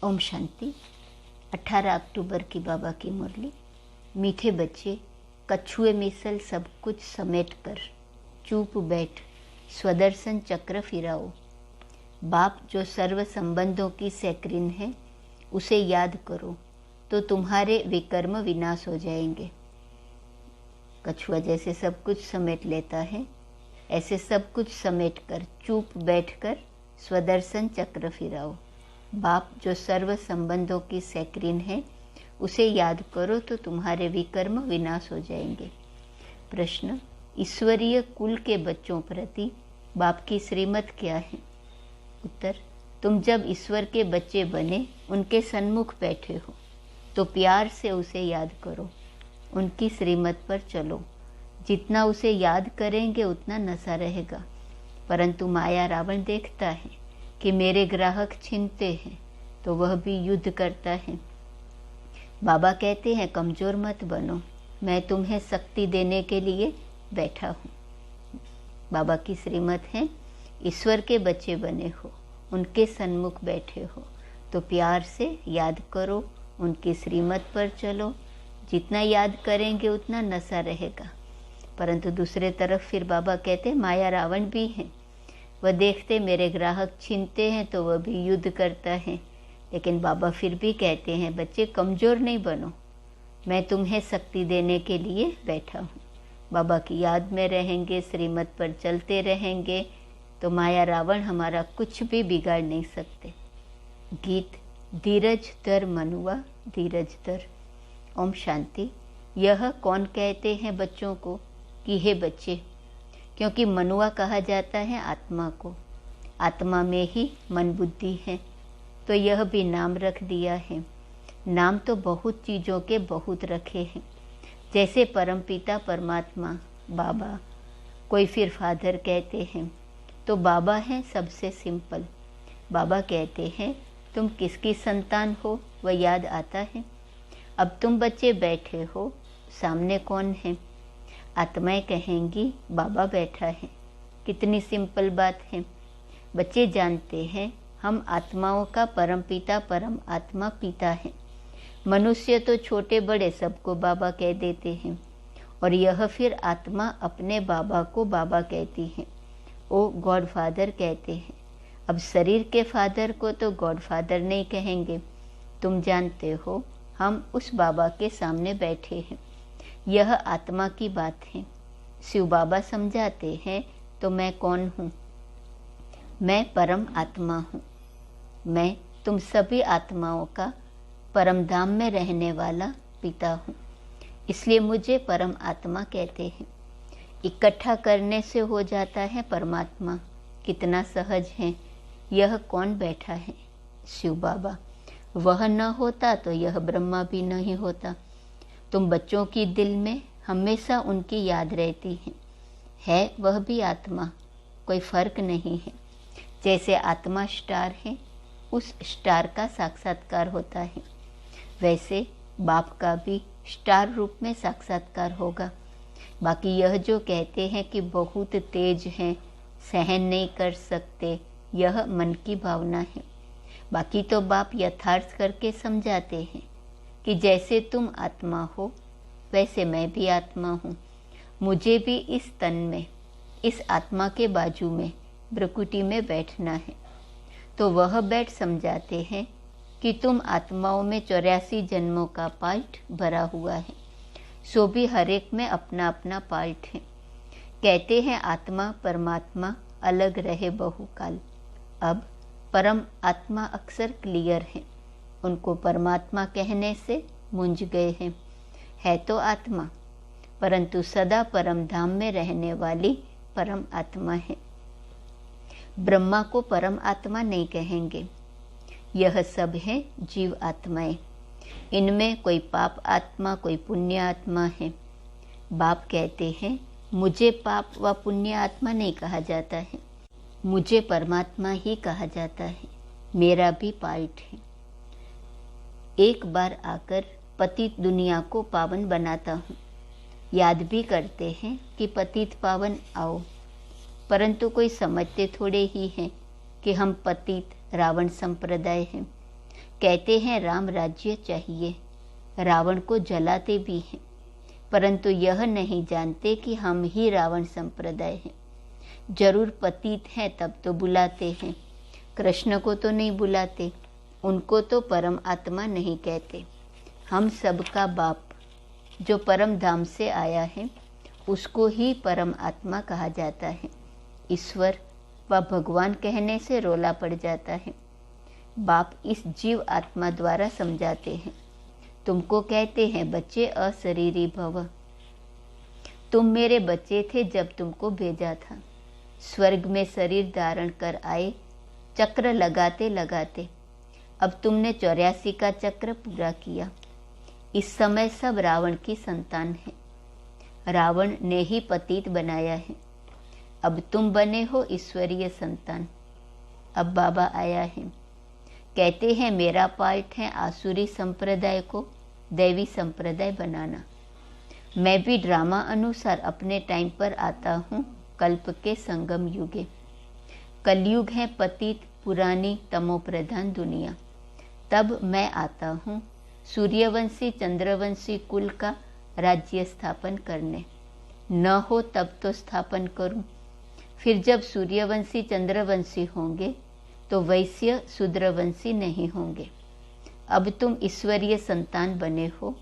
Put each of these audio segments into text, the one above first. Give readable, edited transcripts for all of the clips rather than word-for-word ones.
ओम शांति। 18 अक्टूबर की बाबा की मुरली। मीठे बच्चे, कछुए मिसल सब कुछ समेट कर चुप बैठ स्वदर्शन चक्र फिराओ। बाप जो सर्व संबंधों की सैक्रिन है, उसे याद करो तो तुम्हारे विकर्म विनाश हो जाएंगे। कछुआ जैसे सब कुछ समेट लेता है, ऐसे सब कुछ समेट कर चुप बैठकर स्वदर्शन चक्र फिराओ। बाप जो सर्व संबंधों की सैक्रिन है, उसे याद करो तो तुम्हारे विकर्म विनाश हो जाएंगे। प्रश्न, ईश्वरीय कुल के बच्चों प्रति बाप की श्रीमत क्या है? उत्तर, तुम जब ईश्वर के बच्चे बने, उनके सन्मुख बैठे हो तो प्यार से उसे याद करो, उनकी श्रीमत पर चलो। जितना उसे याद करेंगे उतना नशा रहेगा। परंतु माया रावण देखता है कि मेरे ग्राहक छीनते हैं, तो वह भी युद्ध करता है। बाबा कहते हैं कमज़ोर मत बनो, मैं तुम्हें शक्ति देने के लिए बैठा हूँ। बाबा की श्रीमत है, ईश्वर के बच्चे बने हो, उनके सन्मुख बैठे हो तो प्यार से याद करो, उनकी श्रीमत पर चलो। जितना याद करेंगे उतना नशा रहेगा। परंतु दूसरे तरफ फिर बाबा कहते माया रावण भी हैं, वह देखते मेरे ग्राहक छीनते हैं तो वह भी युद्ध करता है। लेकिन बाबा फिर भी कहते हैं बच्चे कमज़ोर नहीं बनो, मैं तुम्हें शक्ति देने के लिए बैठा हूँ। बाबा की याद में रहेंगे, श्रीमत पर चलते रहेंगे तो माया रावण हमारा कुछ भी बिगाड़ नहीं सकते। गीत, धीरज धर मनुआ धीरज धर। ओम शांति। यह कौन कहते हैं बच्चों को कि हे बच्चे? क्योंकि मनुआ कहा जाता है आत्मा को। आत्मा में ही मन बुद्धि है, तो यह भी नाम रख दिया है। नाम तो बहुत चीज़ों के बहुत रखे हैं, जैसे परमपिता परमात्मा, बाबा, कोई फिर फादर कहते हैं, तो बाबा हैं सबसे सिंपल। बाबा कहते हैं तुम किसकी संतान हो, वह याद आता है। अब तुम बच्चे बैठे हो, सामने कौन है? आत्माएं कहेंगी बाबा बैठा है। कितनी सिंपल बात है। बच्चे जानते हैं हम आत्माओं का परमपिता परम आत्मा पिता है। मनुष्य तो छोटे बड़े सबको बाबा कह देते हैं, और यह फिर आत्मा अपने बाबा को बाबा कहती है, ओ गॉड फादर कहते हैं। अब शरीर के फादर को तो गॉड फादर नहीं कहेंगे। तुम जानते हो हम उस बाबा के सामने बैठे हैं। यह आत्मा की बात है। शिव बाबा समझाते हैं तो मैं कौन हूँ? मैं परम आत्मा हूँ। मैं तुम सभी आत्माओं का परम धाम में रहने वाला पिता हूँ, इसलिए मुझे परम आत्मा कहते हैं। इकट्ठा करने से हो जाता है परमात्मा। कितना सहज है। यह कौन बैठा है? शिव बाबा। वह न होता तो यह ब्रह्मा भी नहीं होता। तुम बच्चों की दिल में हमेशा उनकी याद रहती है वह भी आत्मा, कोई फर्क नहीं है। जैसे आत्मा स्टार है, उस स्टार का साक्षात्कार होता है, वैसे बाप का भी स्टार रूप में साक्षात्कार होगा। बाकी यह जो कहते हैं कि बहुत तेज हैं, सहन नहीं कर सकते, यह मन की भावना है। बाकी तो बाप यथार्थ करके समझाते हैं कि जैसे तुम आत्मा हो, वैसे मैं भी आत्मा हूँ। मुझे भी इस तन में, इस आत्मा के बाजू में, भ्रकुटी में बैठना है। तो वह बैठ समझाते हैं कि तुम आत्माओं में 84 जन्मों का पार्ट भरा हुआ है, सो भी हर एक में अपना अपना पार्ट है। कहते हैं आत्मा परमात्मा अलग रहे बहुकाल। अब परम आत्मा अक्सर क्लियर है, उनको परमात्मा कहने से मूंझ गए हैं। है तो आत्मा, परंतु सदा परम धाम में रहने वाली परम आत्मा है। ब्रह्मा को परम आत्मा नहीं कहेंगे। यह सब है जीव आत्माएं। इनमें कोई पाप आत्मा, कोई पुण्य आत्मा है। बाप कहते हैं मुझे पाप व पुण्य आत्मा नहीं कहा जाता है, मुझे परमात्मा ही कहा जाता है। मेरा भी पार्ट है। एक बार आकर पतित दुनिया को पावन बनाता हूँ। याद भी करते हैं कि पतित पावन आओ, परंतु कोई समझते थोड़े ही हैं कि हम पतित रावण संप्रदाय हैं। कहते हैं राम राज्य चाहिए, रावण को जलाते भी हैं, परंतु यह नहीं जानते कि हम ही रावण संप्रदाय हैं। जरूर पतित हैं तब तो बुलाते हैं, कृष्ण को तो नहीं बुलाते, उनको तो परम आत्मा नहीं कहते। हम सबका बाप जो परम धाम से आया है उसको ही परम आत्मा कहा जाता है। ईश्वर व भगवान कहने से रोला पड़ जाता है। बाप इस जीव आत्मा द्वारा समझाते हैं। तुमको कहते हैं बच्चे अशरीरी भव, तुम मेरे बच्चे थे जब तुमको भेजा था। स्वर्ग में शरीर धारण कर आए चक्र लगाते लगाते, अब तुमने 84 का चक्र पूरा किया। इस समय सब रावण की संतान है, रावण ने ही पतित बनाया है। अब तुम बने हो ईश्वरीय संतान। अब बाबा आया है, कहते हैं मेरा पार्ट है आसुरी संप्रदाय को दैवी संप्रदाय बनाना। मैं भी ड्रामा अनुसार अपने टाइम पर आता हूँ, कल्प के संगम युगे। कलयुग है पतित पुरानी तमो प्रधान दुनिया। तब मैं आता हूँ सूर्यवंशी चंद्रवंशी कुल का राज्य स्थापन करने। न हो तब तो स्थापन करूं। फिर जब सूर्यवंशी चंद्रवंशी होंगे तो वैश्य शूद्रवंशी नहीं होंगे। अब तुम ईश्वरीय संतान बने हो,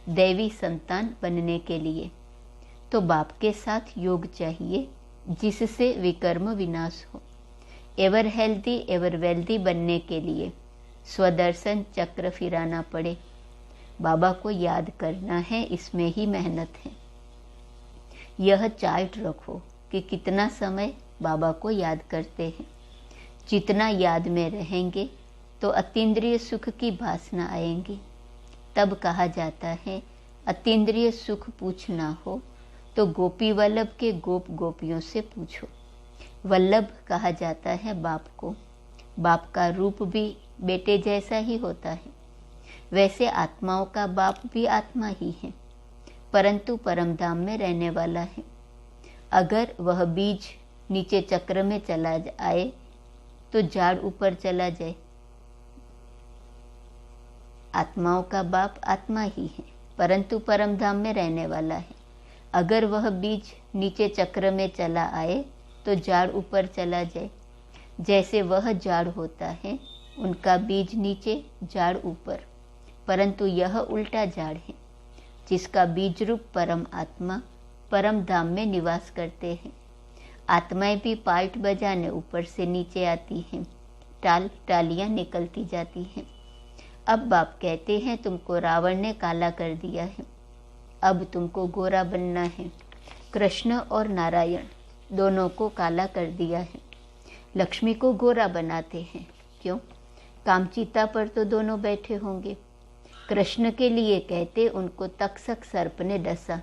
दैवी संतान बनने के लिए तो बाप के साथ योग चाहिए जिससे विकर्म विनाश हो। एवर हेल्दी एवर वेल्दी बनने के लिए स्वदर्शन चक्र फिराना पड़े। बाबा को याद करना है, इसमें ही मेहनत है। यह चार्ट रखो कि कितना समय बाबा को याद करते हैं। जितना याद में रहेंगे तो अतीन्द्रिय सुख की भासना आएंगी। तब कहा जाता है अतीन्द्रिय सुख पूछना हो तो गोपी वल्लभ के गोप गोपियों से पूछो। वल्लभ कहा जाता है बाप को। बाप का रूप भी बेटे जैसा ही होता है। वैसे आत्माओं का बाप भी आत्मा ही है, परंतु परमधाम में रहने वाला है। अगर वह बीज नीचे चक्र में चला आए तो झाड़ ऊपर चला जाए। आत्माओं का बाप आत्मा ही है, परंतु परमधाम में रहने वाला है। अगर वह बीज नीचे चक्र में चला आए तो झाड़ ऊपर चला जाए। जैसे वह झाड़ होता है, उनका बीज नीचे झाड़ ऊपर, परंतु यह उल्टा झाड़ है जिसका बीज रूप परम आत्मा परम धाम में निवास करते हैं। आत्माएं भी पाल्ट बजाने ऊपर से नीचे आती हैं, टालियां निकलती जाती हैं। अब बाप कहते हैं तुमको रावण ने काला कर दिया है, अब तुमको गोरा बनना है। कृष्ण और नारायण दोनों को काला कर दिया है। लक्ष्मी को गोरा बनाते हैं, क्यों? कामचिता पर तो दोनों बैठे होंगे। कृष्ण के लिए कहते उनको तक्षक सर्प ने डसा,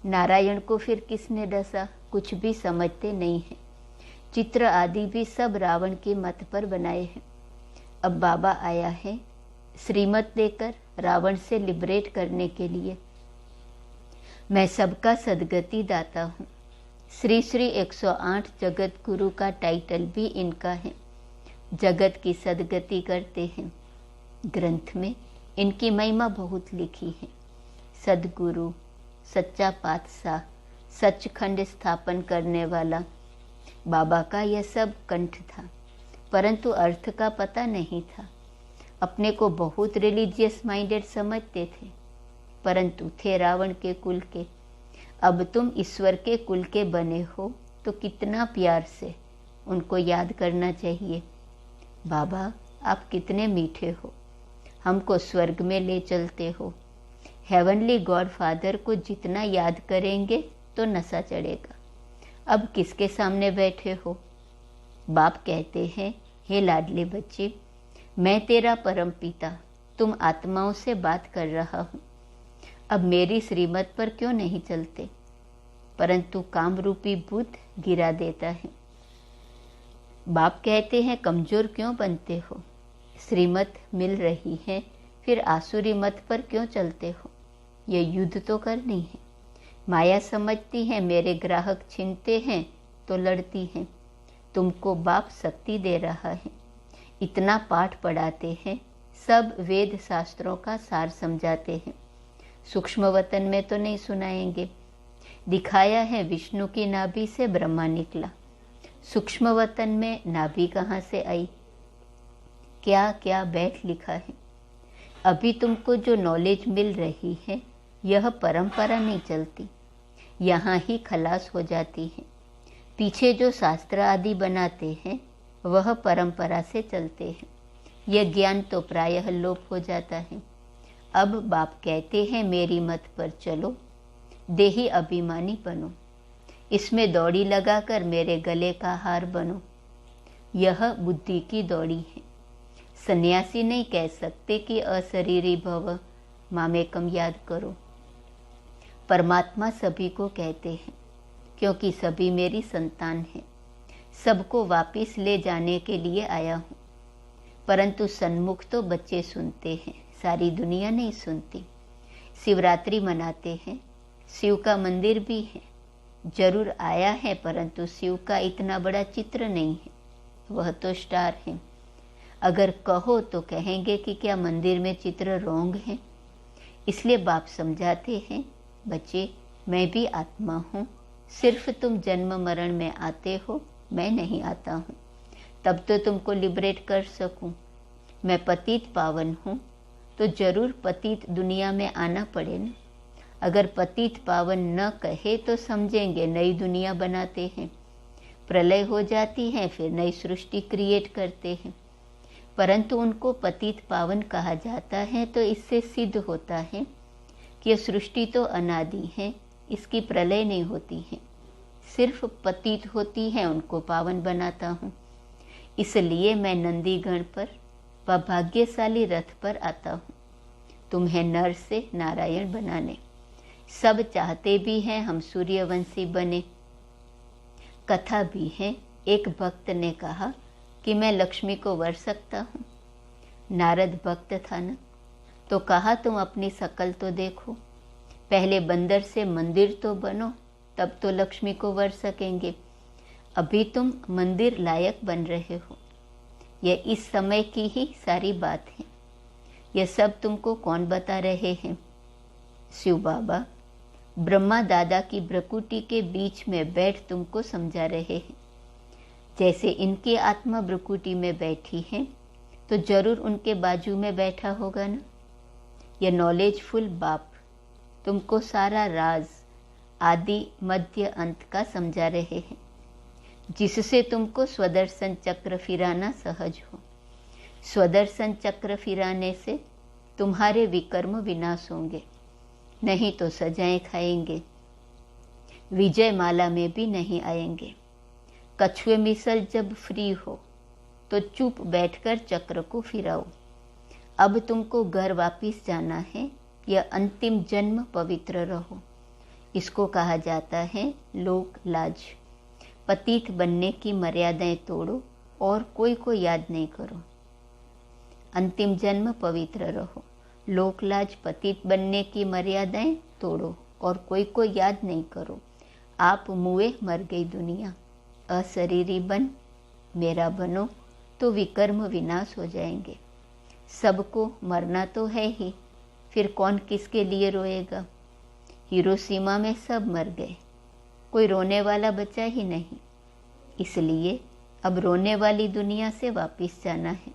नारायण को फिर किसने डसा? कुछ भी समझते नहीं है। चित्र आदि भी सब रावण के मत पर बनाए हैं। अब बाबा आया है श्रीमत देकर रावण से लिबरेट करने के लिए। मैं सबका सदगति दाता हूँ। श्री श्री 108 जगत गुरु का टाइटल भी इनका है। जगत की सदगति करते हैं। ग्रंथ में इनकी महिमा बहुत लिखी है। सदगुरु, सच्चा पातशाह, सचखंड स्थापन करने वाला बाबा का यह सब कंठ था, परंतु अर्थ का पता नहीं था। अपने को बहुत रिलीजियस माइंडेड समझते थे, परंतु थे रावण के कुल के। अब तुम ईश्वर के कुल के बने हो तो कितना प्यार से उनको याद करना चाहिए। बाबा आप कितने मीठे हो, हमको स्वर्ग में ले चलते हो। हेवनली गॉड फादर को जितना याद करेंगे तो नशा चढ़ेगा। अब किसके सामने बैठे हो? बाप कहते हैं हे लाडले बच्चे, मैं तेरा परम पिता तुम आत्माओं से बात कर रहा हूँ। अब मेरी श्रीमत पर क्यों नहीं चलते? परंतु काम रूपी भूत गिरा देता है। बाप कहते हैं कमजोर क्यों बनते हो? श्रीमत मिल रही है, फिर आसुरी मत पर क्यों चलते हो? ये युद्ध तो करनी है। माया समझती है मेरे ग्राहक छीनते हैं तो लड़ती हैं। तुमको बाप शक्ति दे रहा है। इतना पाठ पढ़ाते हैं, सब वेद शास्त्रों का सार समझाते हैं। सूक्ष्म वतन में तो नहीं सुनाएंगे। दिखाया है विष्णु की नाभि से ब्रह्मा निकला। सूक्ष्म वतन में नाभि कहाँ से आई? क्या क्या बैठ लिखा है। अभी तुमको जो नॉलेज मिल रही है यह परंपरा नहीं चलती, यहाँ ही खलास हो जाती है। पीछे जो शास्त्र आदि बनाते हैं वह परंपरा से चलते हैं। यह ज्ञान तो प्रायः लोप हो जाता है। अब बाप कहते हैं मेरी मत पर चलो, देही अभिमानी बनो, इसमें दौड़ी लगाकर मेरे गले का हार बनो। यह बुद्धि की दौड़ी है। सन्यासी नहीं कह सकते कि अशरीरी भव, मामेकम याद करो। परमात्मा सभी को कहते हैं, क्योंकि सभी मेरी संतान हैं। सबको वापिस ले जाने के लिए आया हूँ। परंतु सन्मुख तो बच्चे सुनते हैं, सारी दुनिया नहीं सुनती। शिवरात्रि मनाते हैं, शिव का मंदिर भी है, जरूर आया है, परंतु शिव का इतना बड़ा चित्र नहीं है, वह तो स्टार है। अगर कहो तो कहेंगे कि क्या मंदिर में चित्र रोंग है। इसलिए बाप समझाते हैं, बच्चे मैं भी आत्मा हूँ, सिर्फ तुम जन्म मरण में आते हो, मैं नहीं आता हूँ, तब तो तुमको लिबरेट कर सकूँ। मैं पतित पावन हूँ तो जरूर पतित दुनिया में आना पड़े ना। अगर पतित पावन न कहे तो समझेंगे नई दुनिया बनाते हैं, प्रलय हो जाती है, फिर नई सृष्टि क्रिएट करते हैं। परंतु उनको पतित पावन कहा जाता है तो इससे सिद्ध होता है कि यह सृष्टि तो अनादि है, इसकी प्रलय नहीं होती है, सिर्फ पतित होती है, उनको पावन बनाता हूँ। इसलिए मैं नंदीगण पर व भाग्यशाली रथ पर आता हूँ, तुम्हें नर से नारायण बनाने। सब चाहते भी हैं हम सूर्यवंशी बने। कथा भी है, एक भक्त ने कहा कि मैं लक्ष्मी को वर सकता हूँ। नारद भक्त था न, तो कहा तुम अपनी शकल तो देखो, पहले बंदर से मंदिर तो बनो, तब तो लक्ष्मी को वर सकेंगे। अभी तुम मंदिर लायक बन रहे हो। यह इस समय की ही सारी बात है। यह सब तुमको कौन बता रहे हैं? शिव बाबा ब्रह्मा दादा की भ्रकुटी के बीच में बैठ तुमको समझा रहे हैं। जैसे इनकी आत्मा भ्रकुटी में बैठी है तो जरूर उनके बाजू में बैठा होगा ना। यह नॉलेजफुल बाप तुमको सारा राज आदि मध्य अंत का समझा रहे हैं, जिससे तुमको स्वदर्शन चक्र फिराना सहज हो। स्वदर्शन चक्र फिराने से तुम्हारे विकर्म विनाश होंगे, नहीं तो सजाएं खाएंगे, विजय माला में भी नहीं आएंगे। कछुए मिसल जब फ्री हो तो चुप बैठकर चक्र को फिराओ। अब तुमको घर वापिस जाना है, यह अंतिम जन्म पवित्र रहो। इसको कहा जाता है लोक लाज। पतित बनने की मर्यादाएं तोड़ो और कोई को याद नहीं करो। अंतिम जन्म पवित्र रहो। लोक लाज पतित बनने की मर्यादाएं तोड़ो और कोई को याद नहीं करो। आप मुए मर गई दुनिया, अशरीरी बन मेरा बनो तो विकर्म विनाश हो जाएंगे। सबको मरना तो है ही, फिर कौन किसके लिए रोएगा। हिरोशिमा में सब मर गए, कोई रोने वाला बचा ही नहीं। इसलिए अब रोने वाली दुनिया से वापिस जाना है।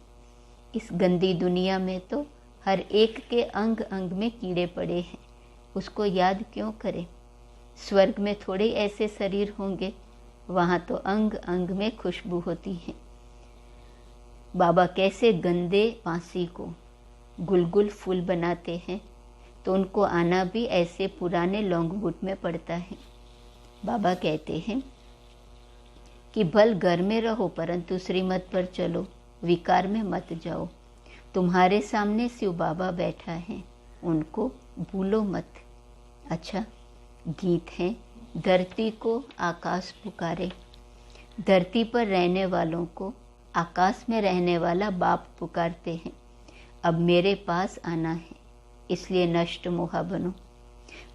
इस गंदी दुनिया में तो हर एक के अंग अंग में कीड़े पड़े हैं, उसको याद क्यों करें। स्वर्ग में थोड़े ऐसे शरीर होंगे, वहाँ तो अंग अंग में खुशबू होती है। बाबा कैसे गंदे पांसी को गुलगुल फूल बनाते हैं, तो उनको आना भी ऐसे पुराने लॉन्ग बूट में पड़ता है। बाबा कहते हैं कि भल घर में रहो परंतु श्रीमत पर चलो, विकार में मत जाओ। तुम्हारे सामने शिव बाबा बैठा है, उनको भूलो मत। अच्छा, गीत है, धरती को आकाश पुकारे। धरती पर रहने वालों को आकाश में रहने वाला बाप पुकारते हैं। अब मेरे पास आना है, इसलिए नष्ट मोहा बनो।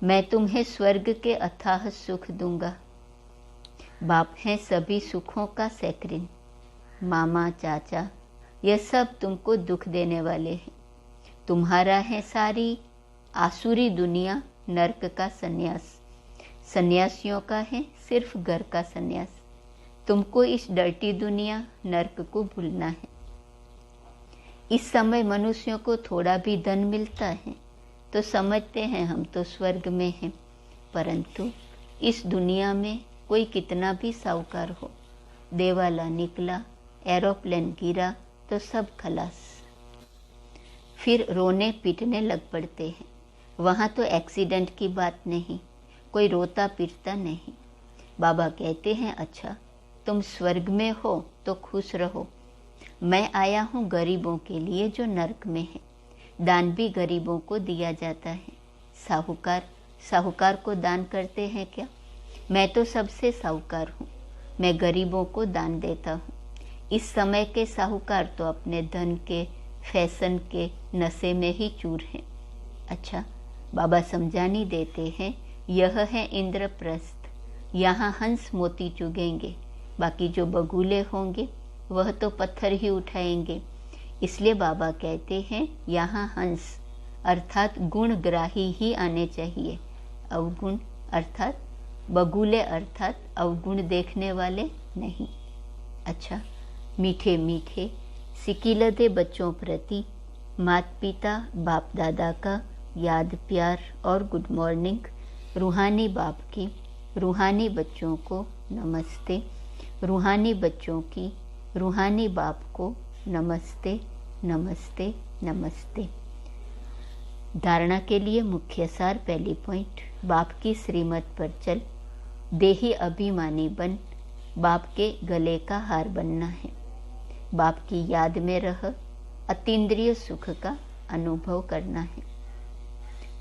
मैं तुम्हें स्वर्ग के अथाह सुख दूंगा। बाप हैं सभी सुखों का सेक्रिन। मामा चाचा यह सब तुमको दुख देने वाले हैं। तुम्हारा है सारी आसुरी दुनिया नरक का सन्यास। सन्यासियों का है सिर्फ घर का सन्यास। तुमको इस डर्टी दुनिया नरक को भूलना है। इस समय मनुष्यों को थोड़ा भी धन मिलता है तो समझते हैं हम तो स्वर्ग में हैं, परंतु इस दुनिया में कोई कितना भी साहूकार हो, देवाला निकला, एरोप्लेन गिरा तो सब खलास। फिर रोने पीटने लग पड़ते हैं। वहाँ तो एक्सीडेंट की बात नहीं, कोई रोता पीटता नहीं। बाबा कहते हैं अच्छा तुम स्वर्ग में हो तो खुश रहो। मैं आया हूँ गरीबों के लिए जो नरक में है। दान भी गरीबों को दिया जाता है। साहूकार को दान करते हैं क्या? मैं तो सबसे साहूकार हूँ, मैं गरीबों को दान देता हूँ। इस समय के साहूकार तो अपने धन के, फैशन के नशे में ही चूर हैं। अच्छा, बाबा समझानी देते हैं, यह है इंद्रप्रस्थ, यहाँ हंस मोती चुगेंगे, बाकी जो बगुले होंगे वह तो पत्थर ही उठाएंगे। इसलिए बाबा कहते हैं यहाँ हंस अर्थात गुणग्राही ही आने चाहिए, अवगुण अर्थात बगुले अर्थात अवगुण देखने वाले नहीं। अच्छा, मीठे मीठे सिकिलदे बच्चों प्रति माता पिता बाप दादा का याद प्यार और गुड मॉर्निंग। रूहानी बाप की रूहानी बच्चों को नमस्ते। रूहानी बच्चों की रूहानी बाप को नमस्ते नमस्ते नमस्ते। धारणा के लिए मुख्य सार, पहली पॉइंट, बाप की श्रीमत पर चल, देही अभिमानी बन, बाप के गले का हार बनना है। बाप की याद में रह अतीन्द्रिय सुख का अनुभव करना है।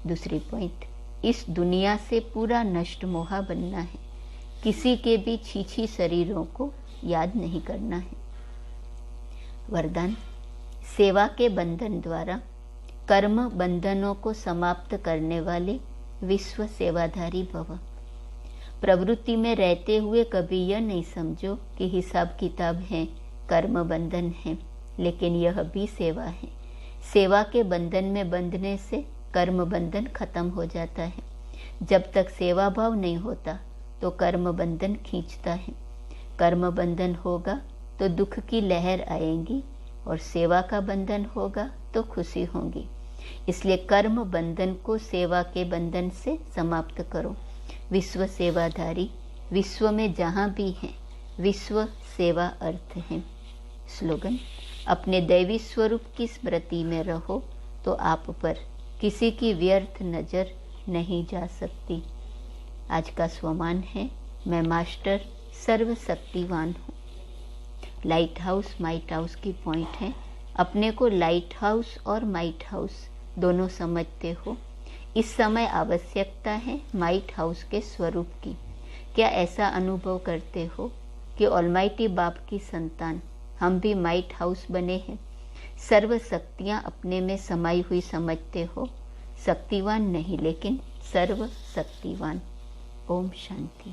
दूसरी पॉइंट, इस दुनिया से पूरा नष्ट मोहा बनना है। किसी के भी छीछी शरीरों को याद नहीं करना है। वरदान, सेवा के बंधन द्वारा कर्म बंधनों को समाप्त करने वाले विश्व सेवाधारी भव। प्रवृत्ति में रहते हुए कभी यह नहीं समझो कि हिसाब किताब है, कर्म बंधन है, लेकिन यह भी सेवा है। सेवा के बंधन में बंधने से कर्म बंधन खत्म हो जाता है। जब तक सेवा भाव नहीं होता तो कर्म बंधन खींचता है। कर्म बंधन होगा तो दुख की लहर आएगी और सेवा का बंधन होगा तो खुशी होगी। इसलिए कर्म बंधन को सेवा के बंधन से समाप्त करो। विश्व सेवाधारी, विश्व में जहाँ भी हैं, विश्व सेवा अर्थ है। स्लोगन, अपने दैवी स्वरूप की स्मृति में रहो तो आप पर किसी की व्यर्थ नज़र नहीं जा सकती। आज का स्वमान है, मैं मास्टर सर्वशक्तिवान हूँ। लाइट हाउस माइट हाउस की पॉइंट है। अपने को लाइट हाउस और माइट हाउस दोनों समझते हो। इस समय आवश्यकता है माइट हाउस के स्वरूप की। क्या ऐसा अनुभव करते हो कि ऑलमाइटी बाप की संतान हम भी माइट हाउस बने हैं? सर्व शक्तियाँ अपने में समाई हुई समझते हो। शक्तिवान नहीं लेकिन सर्व शक्तिवान। ओम शांति।